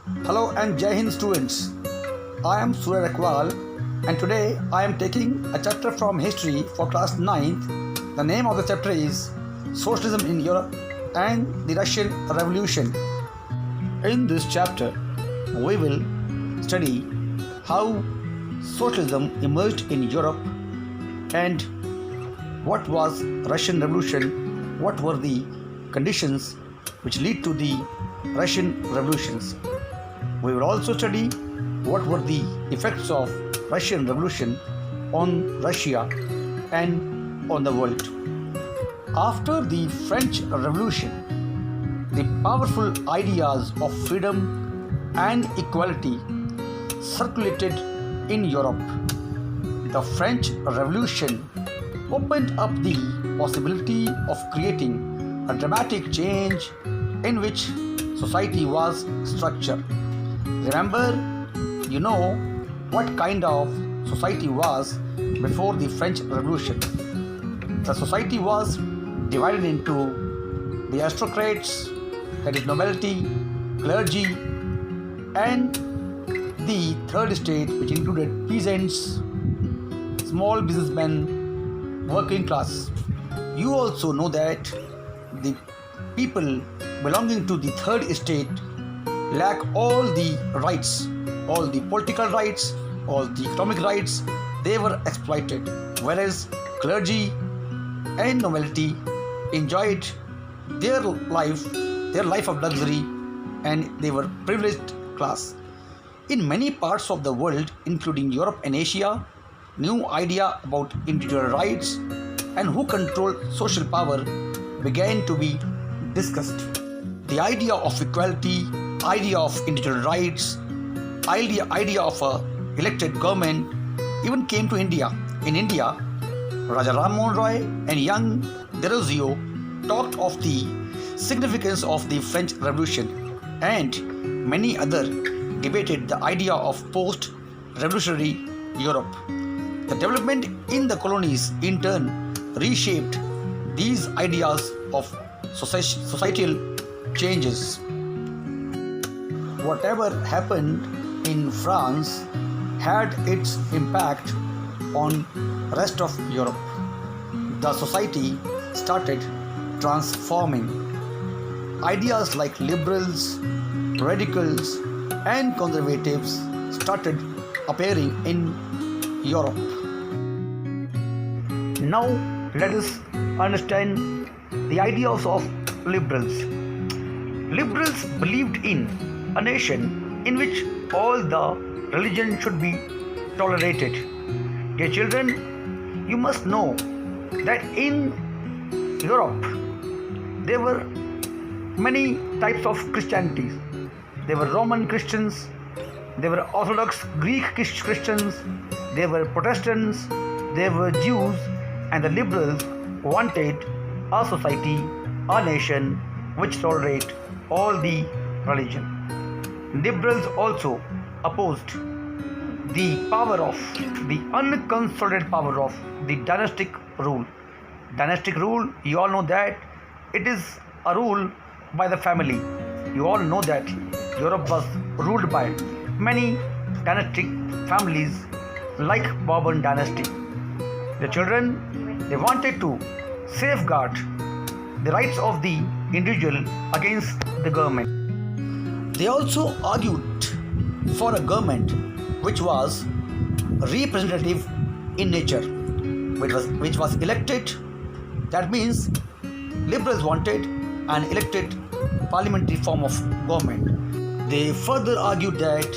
Hello and Jai Hind students. I am Surya Rakwal and today I am taking a chapter from history for class 9th. The name of the chapter is Socialism in Europe and the Russian Revolution. In this chapter, we will study how socialism emerged in Europe and what was Russian Revolution, what were the conditions which lead to the Russian revolutions. We will also study what were the effects of Russian Revolution on Russia and on the world. After the French Revolution, the powerful ideas of freedom and equality circulated in Europe. The French Revolution opened up the possibility of creating a dramatic change in which society was structured. Remember, you know what kind of society was before the French Revolution. The society was divided into the aristocrats, that is nobility, clergy, and the third state, which included peasants, small businessmen, working class. You also know that the people belonging to the third estate lack all the rights, all the political rights, all the economic rights. They were exploited, whereas clergy and nobility enjoyed their life of luxury, and they were privileged class. In many parts of the world, including Europe and Asia, new idea about individual rights and who controlled social power began to be discussed. The idea of equality, idea of individual rights, idea of a elected government even came to India. In India, Raja Ram Mohan Roy and young Desrosiers talked of the significance of the French Revolution, and many others debated the idea of post-revolutionary Europe. The development in the colonies in turn reshaped these ideas of societal changes. Whatever happened in France had its impact on rest of Europe. The society started transforming. Ideas like liberals, radicals, and conservatives started appearing in Europe. Now let us understand the ideas of liberals. Liberals believed in a nation in which all the religion should be tolerated. Dear children, you must know that in Europe there were many types of Christianities. There were Roman Christians, there were Orthodox Greek Christians, there were Protestants, there were Jews, and the liberals wanted a society, a nation which tolerate all the religion. Liberals also opposed the unconsolidated power of the dynastic rule. Dynastic rule, you all know that it is a rule by the family. You all know that Europe was ruled by many dynastic families like Bourbon dynasty. The children, they wanted to safeguard the rights of the individual against the government. They also argued for a government which was representative in nature, which was elected. That means liberals wanted an elected parliamentary form of government. They further argued that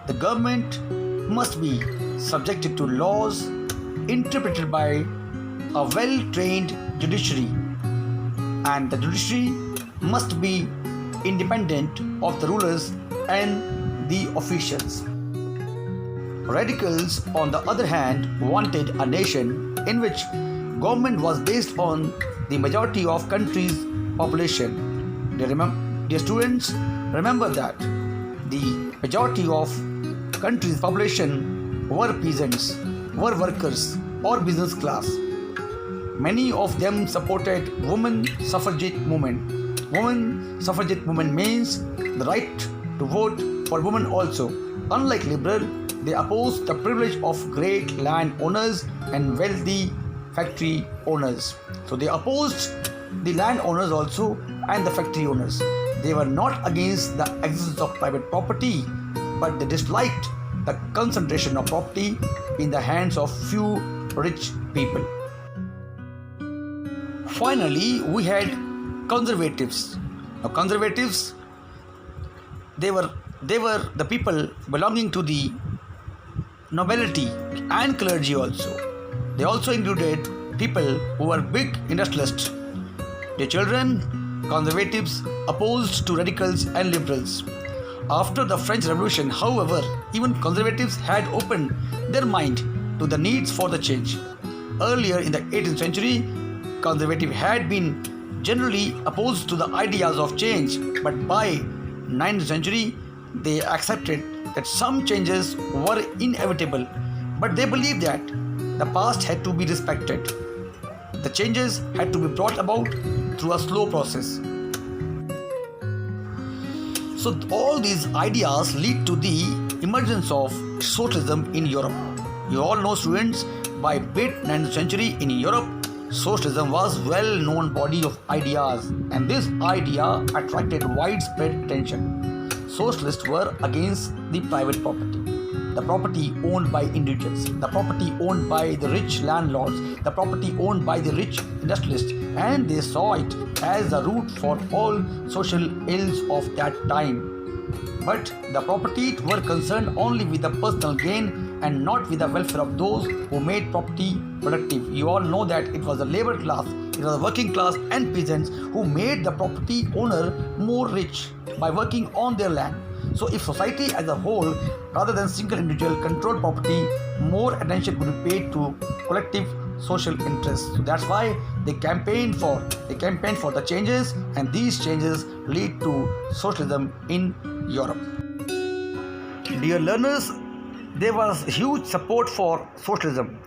the government must be subjected to laws interpreted by a well-trained judiciary, and the judiciary must be independent of the rulers and the officials. Radicals, on the other hand, wanted a nation in which government was based on the majority of country's population. Dear students, remember that the majority of country's population were peasants, were workers or business class. Many of them supported women suffragette movement. Women suffragette movement means the right to vote for women also. Unlike liberal, they opposed the privilege of great land owners and wealthy factory owners. So they opposed the land owners also and the factory owners. They were not against the existence of private property, but they disliked the concentration of property in the hands of few rich people. Finally, we had conservatives. Now, conservatives, they were the people belonging to the nobility and clergy also. They also included people who were big industrialists. Their children, conservatives, opposed to radicals and liberals. After the French Revolution, however, even conservatives had opened their mind to the needs for the change. Earlier in the 18th century, conservatives had been generally opposed to the ideas of change, but by 19th century, they accepted that some changes were inevitable, but they believed that the past had to be respected. The changes had to be brought about through a slow process. So all these ideas lead to the emergence of socialism in Europe. You all know, students, by mid-19th century in Europe, socialism was a well-known body of ideas, and this idea attracted widespread attention. Socialists were against the private property, the property owned by individuals, the property owned by the rich landlords, the property owned by the rich industrialists, and they saw it as the root for all social ills of that time. But the property were concerned only with the personal gain and not with the welfare of those who made property productive. You all know that it was the labor class, it was the working class and peasants who made the property owner more rich by working on their land. So if society as a whole, rather than single individual controlled property, more attention would be paid to collective social interests. So that's why they campaigned for the changes, and these changes lead to socialism in Europe. Dear learners, there was huge support for socialism.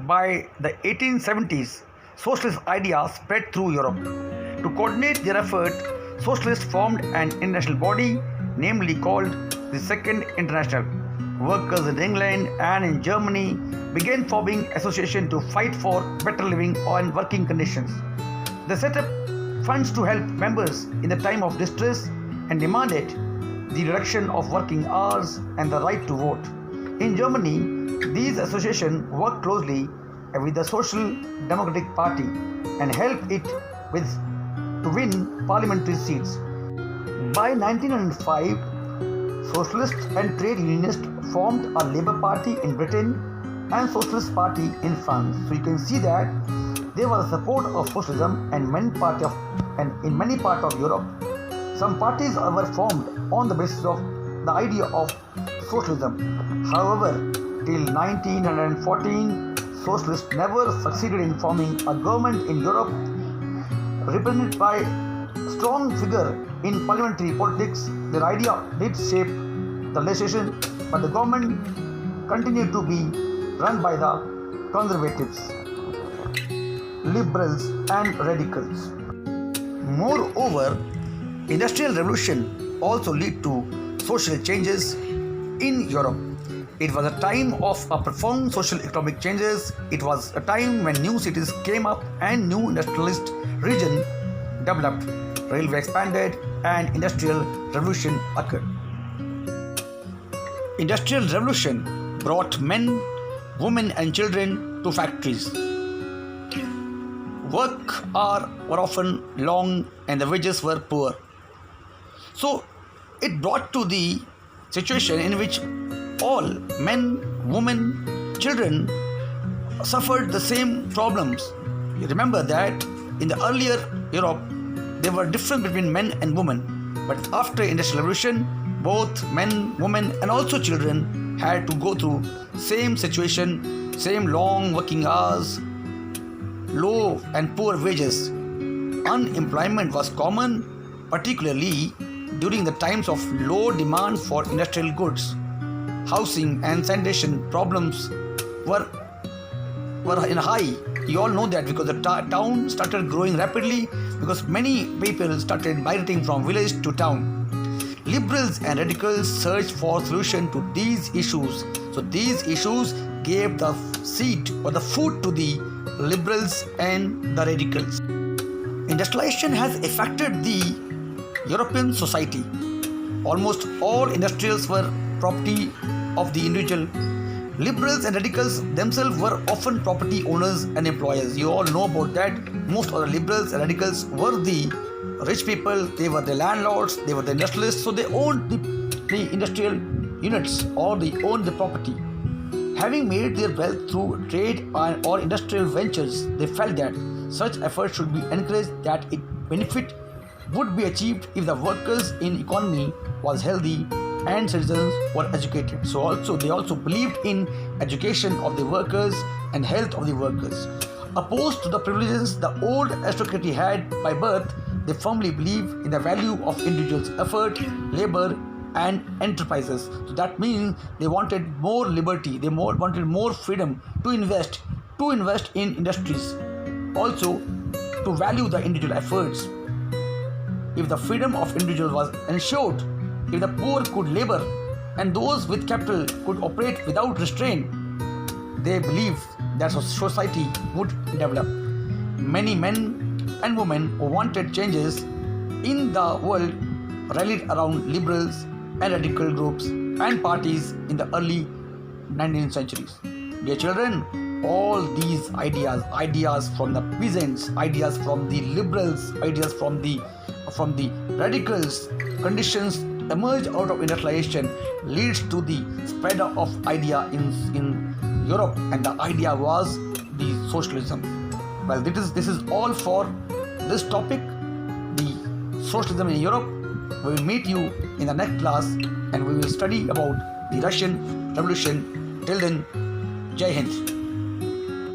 By the 1870s, socialist ideas spread through Europe. To coordinate their effort, socialists formed an international body, namely called the Second International. Workers in England and in Germany began forming associations to fight for better living and working conditions. They set up funds to help members in the time of distress and demanded the reduction of working hours and the right to vote. In Germany, these associations worked closely with the Social Democratic Party and helped it to win parliamentary seats. By 1905, socialists and trade unionists formed a Labour Party in Britain and Socialist Party in France. So you can see that there was support of socialism in many parts of Europe. Some parties were formed on the basis of the idea of socialism. However, till 1914, socialists never succeeded in forming a government in Europe represented by a strong figure in parliamentary politics. Their idea did shape the legislation, but the government continued to be run by the conservatives, liberals and radicals. Moreover, Industrial Revolution also led to social changes in Europe. It was a time of profound social economic changes. It was a time when new cities came up and new industrialist regions developed, railway expanded, and industrial revolution occurred. Industrial Revolution brought men, women and children to factories. Work hours were often long and the wages were poor. So it brought to the situation in which all men, women, children suffered the same problems. You remember that in the earlier Europe, there were difference between men and women. But after Industrial Revolution, both men, women and also children had to go through same situation, same long working hours, low and poor wages. Unemployment was common, particularly during the times of low demand for industrial goods. Housing and sanitation problems were in high. You all know that because the town started growing rapidly because many people started migrating from village to town. liberals and radicals searched for solution to these issues. So these issues gave the seed or the food to the liberals and the radicals. Industrialization has affected the European society. Almost all industrials were property of the individual. Liberals and radicals themselves were often property owners and employers. You all know about that. Most of the liberals and radicals were the rich people. They were the landlords, they were the industrialists, so they owned the industrial units or they owned the property. Having made their wealth through trade or industrial ventures, they felt that such efforts should be encouraged, that its benefit would be achieved if the workers in economy was healthy and citizens were educated. So they also believed in education of the workers and health of the workers. Opposed to the privileges the old aristocracy had by birth, they firmly believe in the value of individuals' effort, labor, and enterprises. So that means they wanted more liberty, they wanted more freedom to invest in industries. Also, to value the individual efforts. If the freedom of individuals was ensured, if the poor could labor and those with capital could operate without restraint, they believed that society would develop. Many men and women who wanted changes in the world rallied around liberals and radical groups and parties in the early 19th centuries. Dear children, all these ideas from the peasants, ideas from the liberals, ideas from the radicals, conditions emerged out of industrialization leads to the spread of idea in Europe, and the idea was the socialism. Well, this is all for this topic, the socialism in Europe. We will meet you in the next class and we will study about the Russian Revolution. Till then, Jai Hind.